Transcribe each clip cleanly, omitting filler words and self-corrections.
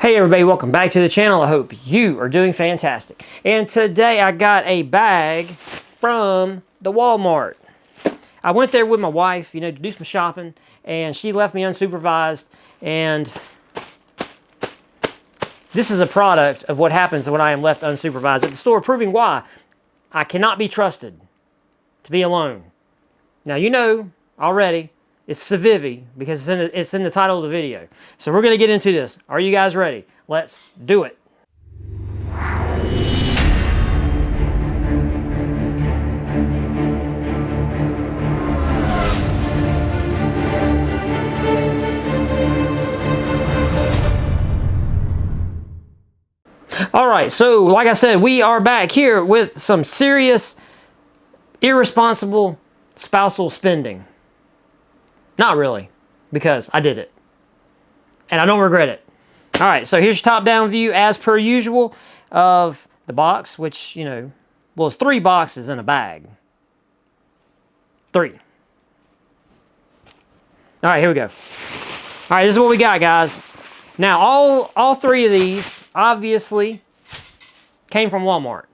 Hey everybody, welcome back to the channel. I hope you are doing fantastic. And today I got a bag from the Walmart. I went there with my wife, to do some shopping, and she left me unsupervised. And this is a product of what happens when I am left unsupervised at the store, proving why I cannot be trusted to be alone. Now you know already, it's Civivi because it's in the title of the video. So we're going to get into this. Are you guys ready? Let's do it. All right, so like I said, we are back here with some serious, irresponsible spousal spending. Not really, because I did it. And I don't regret it. All right, so here's your top-down view, as per usual, of the box, which, well, it's 3 boxes in a bag. 3. All right, here we go. All right, this is what we got, guys. Now, all 3 of these, obviously, came from Walmart.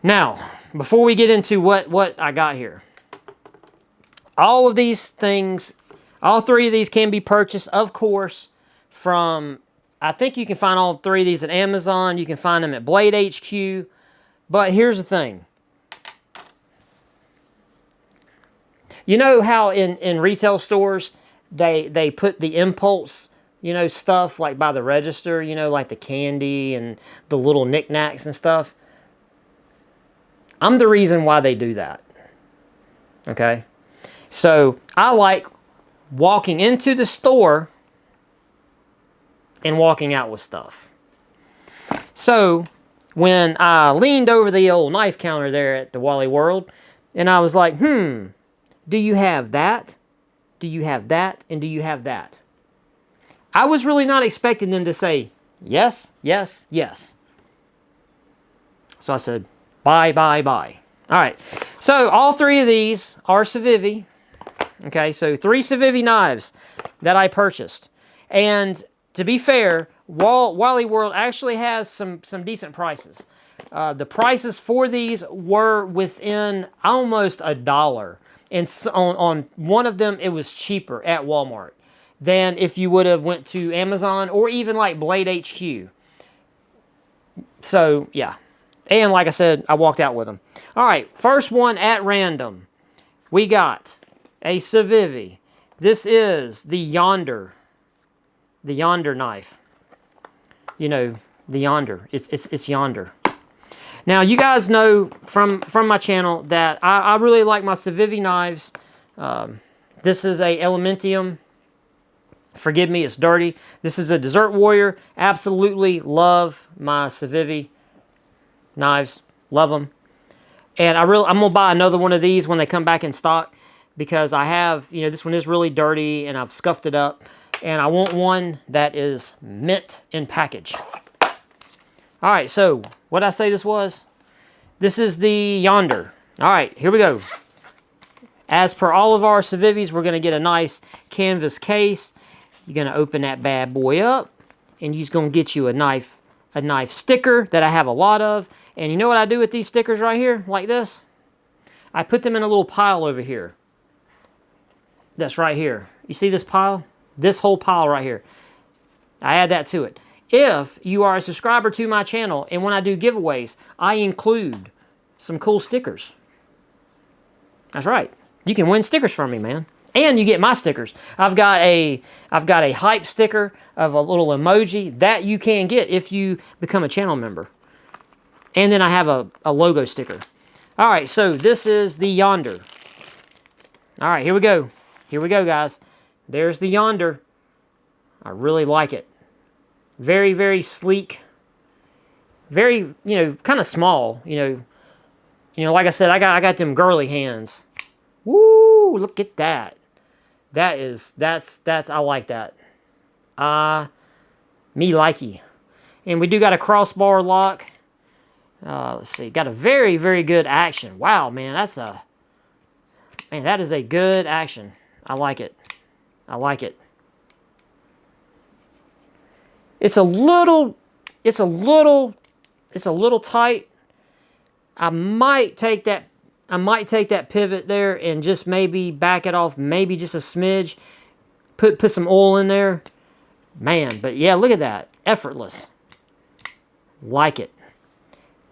Now, before we get into what I got here, all of these things, all 3 of these can be purchased, of course, from, I think you can find all 3 of these at Amazon. You can find them at Blade HQ. But here's the thing. You know how in retail stores, they put the impulse, stuff like by the register, like the candy and the little knickknacks and stuff? I'm the reason why they do that. Okay? So I like walking into the store and walking out with stuff. So when I leaned over the old knife counter there at the Wally World, and I was like, do you have that? Do you have that? And do you have that? I was really not expecting them to say yes, yes, yes. So I said, bye, bye, bye. All right. So all 3 of these are Civivi. Okay, so 3 Civivi knives that I purchased. And to be fair, Wally World actually has some decent prices. The prices for these were within almost $1. And on one of them, it was cheaper at Walmart than if you would have went to Amazon or even like Blade HQ. So, yeah. And like I said, I walked out with them. All right, first one at random. We got a Civivi. This is the Yonder knife. The Yonder. It's Yonder. Now, you guys know from my channel that I really like my Civivi knives. This is a Elementium. Forgive me, it's dirty. This is a Desert Warrior. Absolutely love my Civivi knives. Love them. And I'm going to buy another one of these when they come back in stock, because I have, this one is really dirty and I've scuffed it up. And I want one that is mint in package. All right, so what did I say this was? This is the Yonder. All right, here we go. As per all of our Civivis, we're going to get a nice canvas case. You're going to open that bad boy up, and you're going to get you a knife sticker that I have a lot of. And you know what I do with these stickers right here, like this? I put them in a little pile over here. That's right here. You see this pile? This whole pile right here. I add that to it. If you are a subscriber to my channel, and when I do giveaways, I include some cool stickers. That's right. You can win stickers from me, man. And you get my stickers. I've got a hype sticker of a little emoji that you can get if you become a channel member. And then I have a logo sticker. All right, so this is the Yonder. All right, here we go. Here we go, guys. There's the Yonder. I really like it. Very, very sleek. Very, kind of small. Like I said, I got them girly hands. Woo! Look at that. That's I like that. Me likey. And we do got a crossbar lock. Let's see. Got a very, very good action. Wow, man, that is a good action. I like it. I like it. It's a little tight. I might take that pivot there and just maybe back it off, maybe just a smidge. Put some oil in there. Man, but yeah, look at that. Effortless. Like it.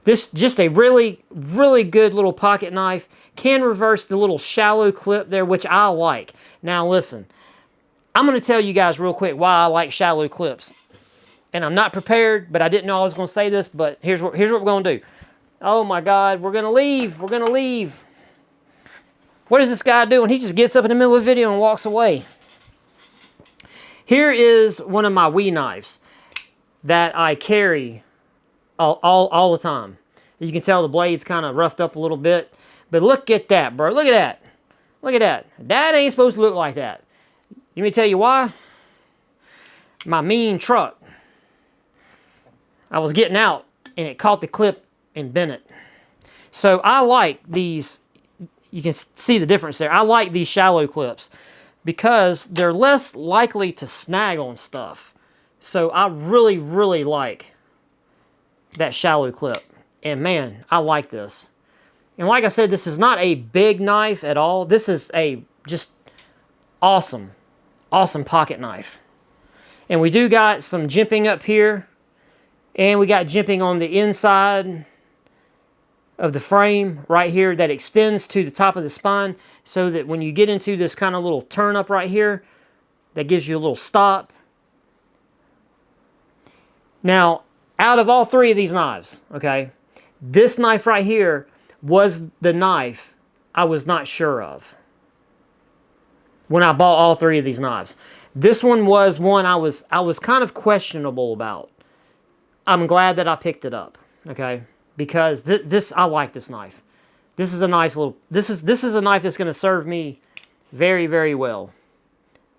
This just a really, really good little pocket knife. Can reverse the little shallow clip there, which I like. Now listen, I'm going to tell you guys real quick why I like shallow clips. And I'm not prepared, but I didn't know I was going to say this, but here's what we're going to do. Oh my God, we're going to leave. We're going to leave. What is this guy doing? He just gets up in the middle of the video and walks away. Here is one of my Wii knives that I carry all the time. You can tell the blade's kind of roughed up a little bit. But look at that, bro. Look at that. Look at that. That ain't supposed to look like that. Let me tell you why. My mean truck. I was getting out and it caught the clip and bent it. So I like these. You can see the difference there. I like these shallow clips because they're less likely to snag on stuff. So I really, really like that shallow clip. And man, I like this. And like I said, this is not a big knife at all. This is a just awesome, awesome pocket knife. And we do got some jimping up here. And we got jimping on the inside of the frame right here that extends to the top of the spine, so that when you get into this kind of little turn up right here, that gives you a little stop. Now, out of all three of these knives, okay, this knife right here was the knife I was not sure of when I bought all three of these knives. This one was one I was kind of questionable about. I'm glad that I picked it up, okay? Because I like this knife. This is a nice little, this is a knife that's going to serve me very, very well.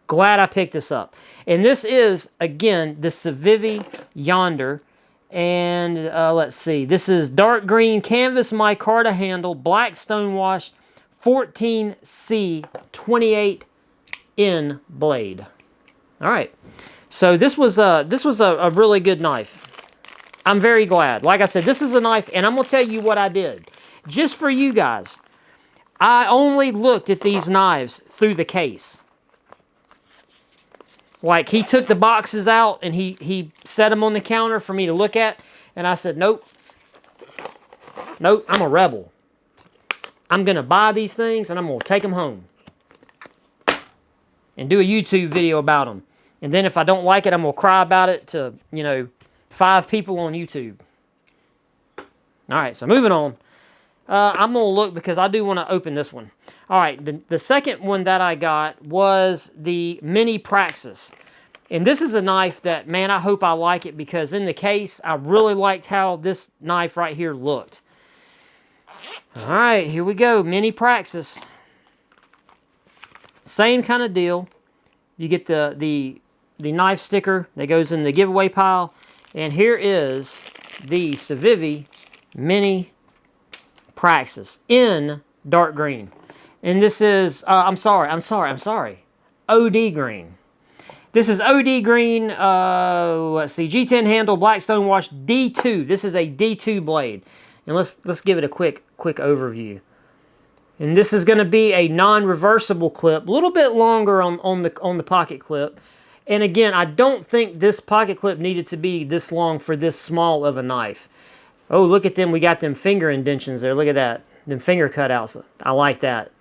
Glad I picked this up. And this is, again, the Civivi Yonder. And let's see, this is dark green canvas micarta handle, black stonewash, 14C 28N blade. All right, so this was a really good knife. I'm very glad. Like I said, this is a knife, and I'm going to tell you what I did. Just for you guys, I only looked at these knives through the case. Like, he took the boxes out, and he set them on the counter for me to look at, and I said, nope. Nope, I'm a rebel. I'm going to buy these things, and I'm going to take them home. And do a YouTube video about them. And then if I don't like it, I'm going to cry about it to, 5 people on YouTube. All right, so moving on. I'm going to look because I do want to open this one. All right, the second one that I got was the Mini Praxis. And this is a knife that, man, I hope I like it because in the case, I really liked how this knife right here looked. All right, here we go, Mini Praxis. Same kind of deal. You get the knife sticker that goes in the giveaway pile. And here is the Civivi Mini Praxis in dark green. And this is, I'm sorry, OD green. This is OD green, let's see, G10 handle, black stonewash, D2. This is a D2 blade. And let's give it a quick overview. And this is going to be a non-reversible clip, a little bit longer on the pocket clip. And again, I don't think this pocket clip needed to be this long for this small of a knife. Oh, look at them. We got them finger indentions there. Look at that. Them finger cutouts. I like that.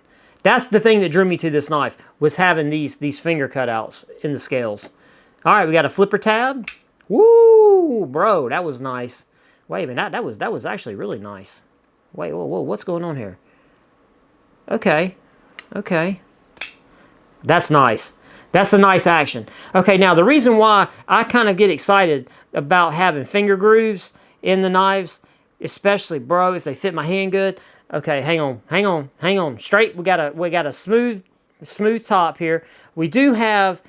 That's the thing that drew me to this knife, was having these finger cutouts in the scales. All right, we got a flipper tab. Woo, bro, that was nice. Wait a minute, that was actually really nice. Wait, whoa, what's going on here? Okay. That's nice. That's a nice action. Okay, now the reason why I kind of get excited about having finger grooves in the knives, especially, bro, if they fit my hand good. Okay, hang on. Straight, we got a smooth top here. We do have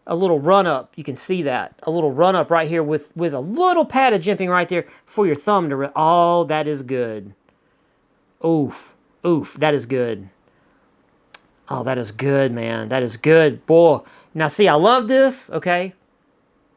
a little run up. You can see that. A little run up right here with a little pad of jimping right there for your thumb to, oh, that is good. Oof, that is good. Oh, that is good, man. That is good. Boy. Now, see, I love this, okay?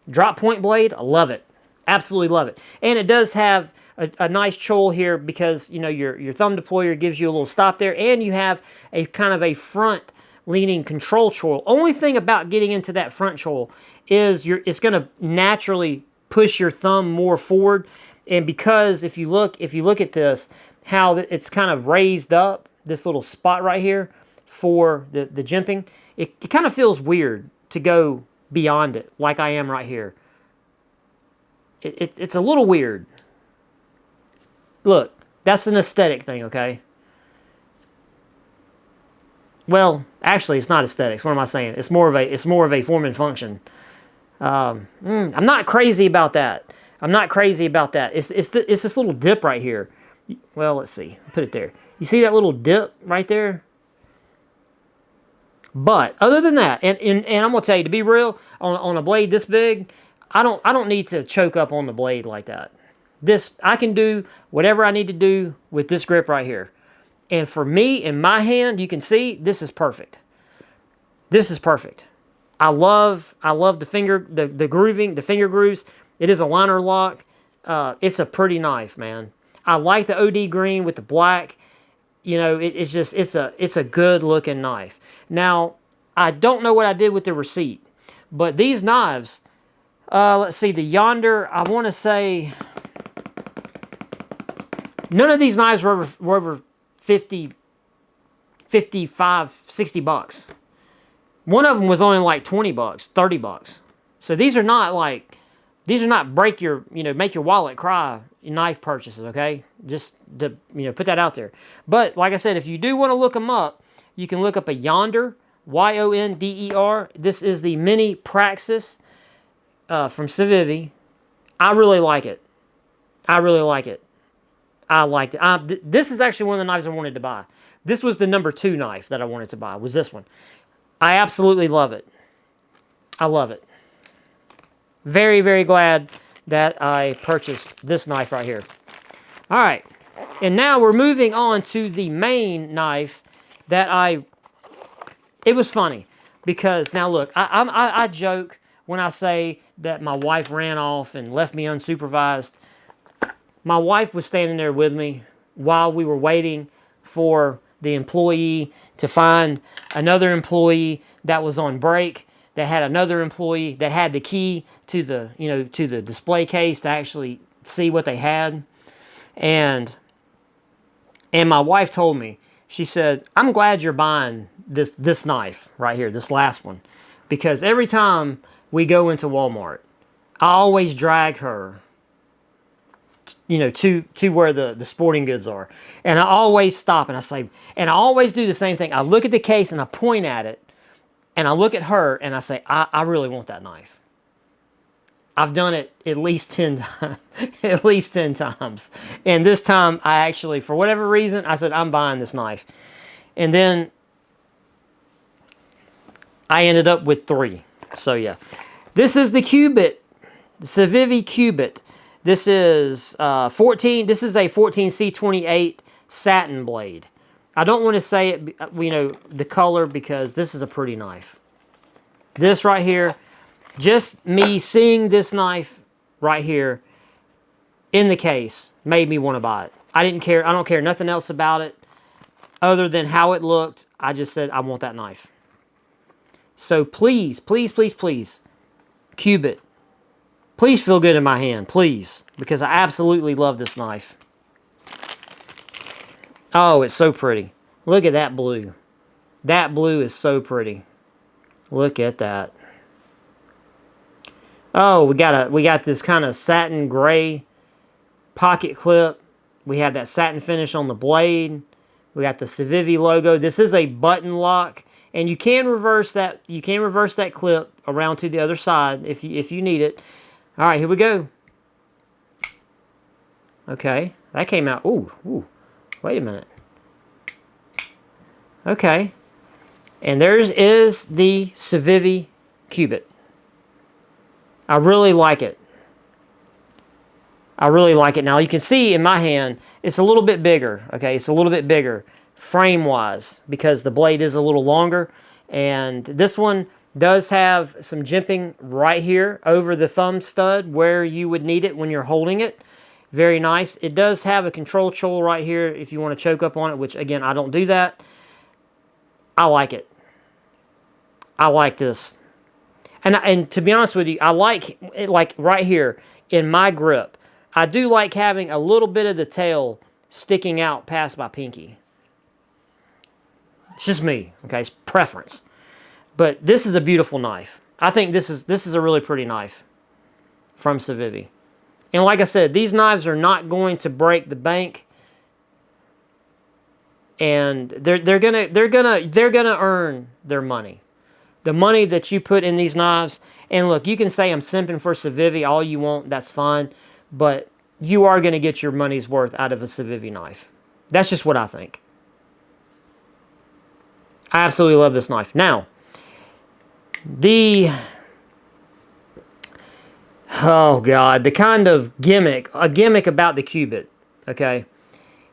Drop point blade, I love it. Absolutely love it. And it does have a nice choil here because, you know, your thumb deployer gives you a little stop there, and you have a kind of a front leaning control choil. Only thing about getting into that front choil is it's going to naturally push your thumb more forward. And because if you look at this, how it's kind of raised up, this little spot right here for the jimping, it kind of feels weird to go beyond it like I am right here. It's a little weird. Look, that's an aesthetic thing, okay? Well, actually, it's not aesthetics. What am I saying? It's more of a form and function. I'm not crazy about that. I'm not crazy about that. It's this little dip right here. Well, let's see. Put it there. You see that little dip right there? But other than that, and I'm gonna tell you, to be real, on a blade this big, I don't need to choke up on the blade like that. I can do whatever I need to do with this grip right here. And for me, in my hand, you can see, this is perfect. This is perfect. I love the grooving, the finger grooves. It is a liner lock. It's a pretty knife, man. I like the OD green with the black. You know, it's a good looking knife. Now, I don't know what I did with the receipt, but these knives, let's see, the Yonder, I want to say, none of these knives were over 50, 55, 60 bucks. One of them was only like 20 bucks, 30 bucks. So these are not make your wallet cry knife purchases, okay? Just to, put that out there. But like I said, if you do want to look them up, you can look up a Yonder, Yonder. This is the mini Praxis from Civivi. I really like it. I liked it. This is actually one of the knives I wanted to buy. This was the number 2 knife that I wanted to buy, was this one. I absolutely love it. I love it. Very, very glad that I purchased this knife right here. All right. And now we're moving on to the main knife that it was funny because now look, I joke when I say that my wife ran off and left me unsupervised. My wife was standing there with me while we were waiting for the employee to find another employee that was on break, that had another employee that had the key to the display case to actually see what they had. And my wife told me, she said, "I'm glad you're buying this knife right here, this last one, because every time we go into Walmart, I always drag her to where the sporting goods are. And I always stop and I say, and I always do the same thing. I look at the case and I point at it and I look at her and I say, I really want that knife. I've done it at least 10 times, at least 10 times. And this time I actually, for whatever reason, I said, I'm buying this knife. And then I ended up with 3. So yeah, this is the Qubit, the Civivi Cubit. This is 14. This is a 14C28 satin blade. I don't want to say it, the color, because this is a pretty knife. This right here, just me seeing this knife right here in the case made me want to buy it. I didn't care. I don't care nothing else about it other than how it looked. I just said, I want that knife. So please, please, please, please, Qubit, please feel good in my hand, please, because I absolutely love this knife. Oh, it's so pretty. Look at that blue. That blue is so pretty. Look at that. Oh, we got this kind of satin gray pocket clip. We have that satin finish on the blade. We got the Civivi logo. This is a button lock, and you can reverse that. You can reverse that clip around to the other side if you need it. All right, here we go. Okay, that came out. Ooh. Wait a minute. Okay, and there's is the Civivi Cubit. I really like it. I really like it. Now you can see in my hand, it's a little bit bigger. Okay, it's a little bit bigger frame-wise because the blade is a little longer. And this one Does have some jimping right here over the thumb stud where you would need it when you're holding it. Very nice. It does have a control choil right here if you want to choke up on it, which again, I don't do that. I like it. I like this. And to be honest with you, I like it like right here in my grip. I do like having a little bit of the tail sticking out past my pinky. It's just me, okay? It's preference. But this is a beautiful knife. I think this is a really pretty knife from Civivi. And like I said, these knives are not going to break the bank, and they're gonna earn their money. The money that you put in these knives. And look, you can say I'm simping for Civivi all you want, that's fine, but you are going to get your money's worth out of a Civivi knife. That's just what I think. I absolutely love this knife. Now, oh God, the kind of gimmick about the Qubit, okay?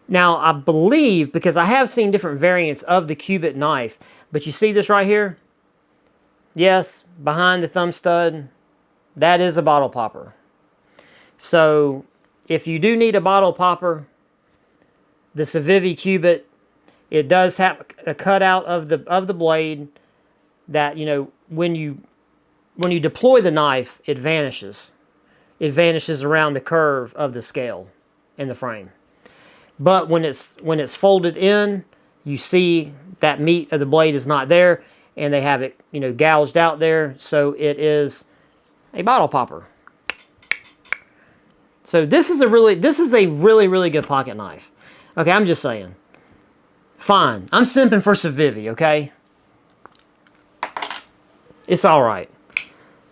Now, I believe, because I have seen different variants of the Qubit knife, but you see this right here? Yes, behind the thumb stud, that is a bottle popper. So, if you do need a bottle popper, the Civivi Cubit, it does have a cutout of the blade that, you know, when you deploy the knife, it vanishes. It vanishes around the curve of the scale in the frame. But when it's folded in, you see that meat of the blade is not there, and they have it, you know, gouged out there, so it is a bottle popper. So this is a really good pocket knife. Okay, I'm just saying. Fine, I'm simping for Civivi, okay? It's all right,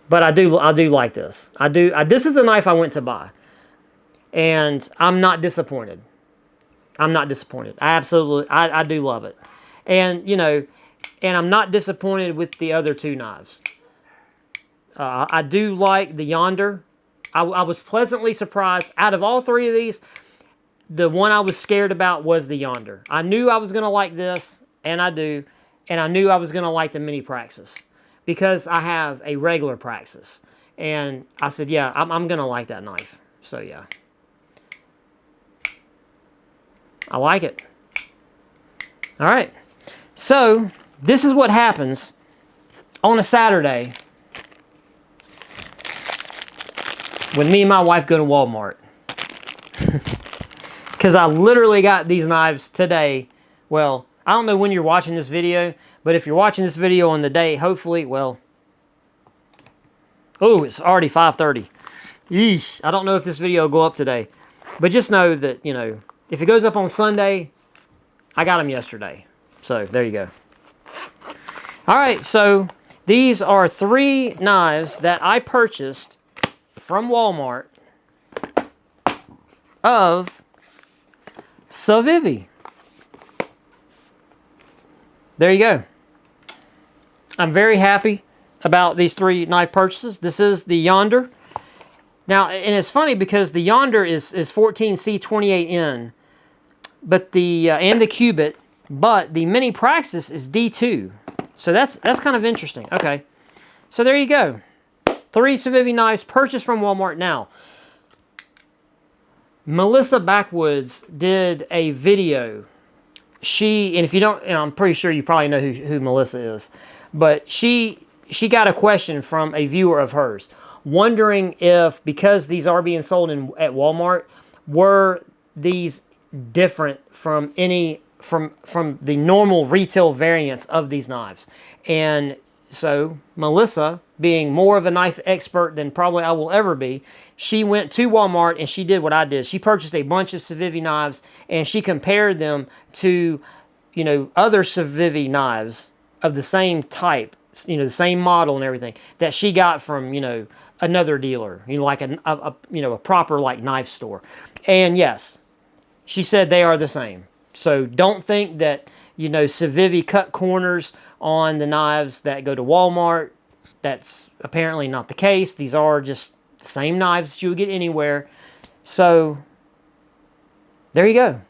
but I do like this. This is the knife I went to buy, and I'm not disappointed. I'm not disappointed. I do love it, and you know. And I'm not disappointed with the other two knives. I do like the Yonder. I was pleasantly surprised. Out of all three of these, the one I was scared about was the Yonder. I knew I was going to like this, and I do. And I knew I was going to like the Mini Praxis, because I have a regular Praxis. And I said, yeah, I'm going to like that knife. So, yeah. I like it. All right. So, this is what happens on a Saturday when me and my wife go to Walmart. Because I literally got these knives today. Well, I don't know when you're watching this video, but if you're watching this video on the day, hopefully, well, oh, it's already 5:30. Yeesh, I don't know if this video will go up today. But just know that, you know, if it goes up on Sunday, I got them yesterday. So, there you go. All right, so these are 3 knives that I purchased from Walmart of Civivi. There you go. I'm very happy about these 3 knife purchases. This is the Yonder. Now, and it's funny because the Yonder is 14C28N, but and the Qubit, but the Mini Praxis is D2. So that's kind of interesting. Okay, so there you go. 3 Civivi knives purchased from Walmart. Now, Melissa Backwoods did a video. And if you don't, I'm pretty sure you probably know who Melissa is, but she got a question from a viewer of hers, wondering if, because these are being sold at Walmart, were these different from from the normal retail variants of these knives. And so Melissa, being more of a knife expert than probably I will ever be, she went to Walmart and she did what I did. She purchased a bunch of Civivi knives and she compared them to, you know, other Civivi knives of the same type, you know, the same model and everything that she got from, you know, another dealer, you know, like a proper like knife store. And yes, she said they are the same. So don't think that, you know, Civivi cut corners on the knives that go to Walmart. That's apparently not the case. These are just the same knives that you would get anywhere. So there you go.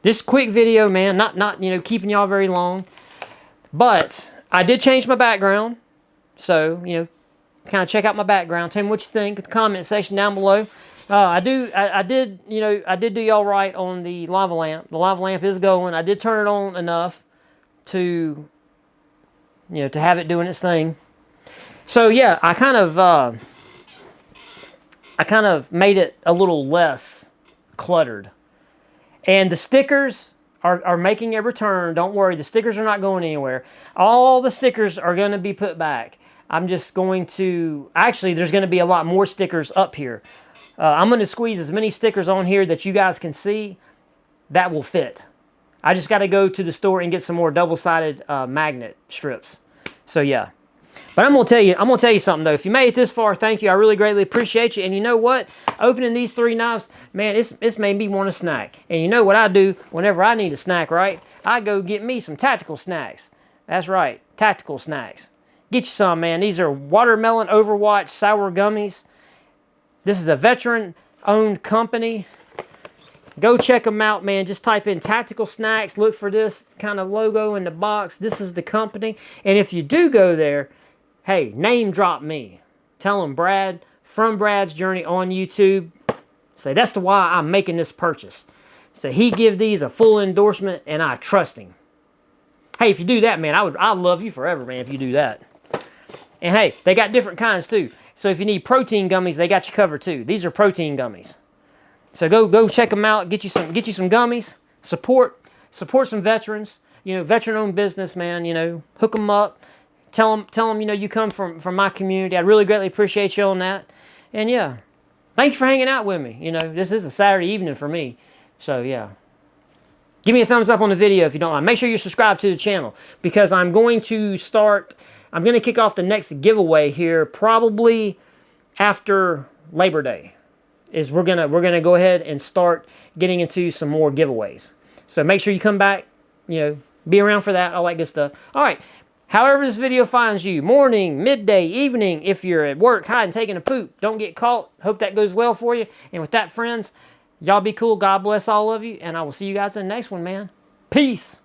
This quick video, man, not you know, keeping y'all very long. But I did change my background. So, you know, kind of check out my background. Tell me what you think in the comment section down below. I did do y'all right on the lava lamp. The lava lamp is going. I did turn it on enough to, you know, to have it doing its thing. So yeah, I kind of made it a little less cluttered. And the stickers are making a return. Don't worry, the stickers are not going anywhere. All the stickers are going to be put back. I'm just going to, actually, there's going to be a lot more stickers up here. I'm going to squeeze as many stickers on here that you guys can see that will fit. I just got to go to the store and get some more double-sided magnet strips. So yeah. But I'm gonna tell you something though. If you made it this far, thank you. I really greatly appreciate you. And you know what? Opening these 3 knives, man, it's made me want a snack. And you know what I do whenever I need a snack, right? I go get me some tactical snacks. That's right, tactical snacks. Get you some, man. These are watermelon Overwatch sour gummies. This is a veteran-owned company. Go check them out, man. Just type in tactical snacks. Look for this kind of logo in the box. This is the company. And if you do go there, hey, name drop me. Tell them Brad from Brad's Journey on YouTube. Say, that's the why I'm making this purchase. Say, he give these a full endorsement and I trust him. Hey, if you do that, man, I'd love you forever, man, if you do that. And hey, they got different kinds too. So if you need protein gummies, they got you covered too. These are protein gummies. So go check them out. Get you some gummies. Support some veterans. You know, veteran-owned business, man. You know, hook them up. Tell them, you know, you come from my community. I really greatly appreciate you on that. And yeah, thanks for hanging out with me. You know, this is a Saturday evening for me. So yeah, give me a thumbs up on the video if you don't mind. Make sure you're subscribed to the channel because I'm going to kick off the next giveaway here probably after Labor Day. We're gonna go ahead and start getting into some more giveaways. So make sure you come back, you know, be around for that, all that good stuff. All right, however this video finds you, morning, midday, evening, if you're at work, hiding, taking a poop, don't get caught. Hope that goes well for you. And with that, friends, y'all be cool. God bless all of you, and I will see you guys in the next one, man. Peace.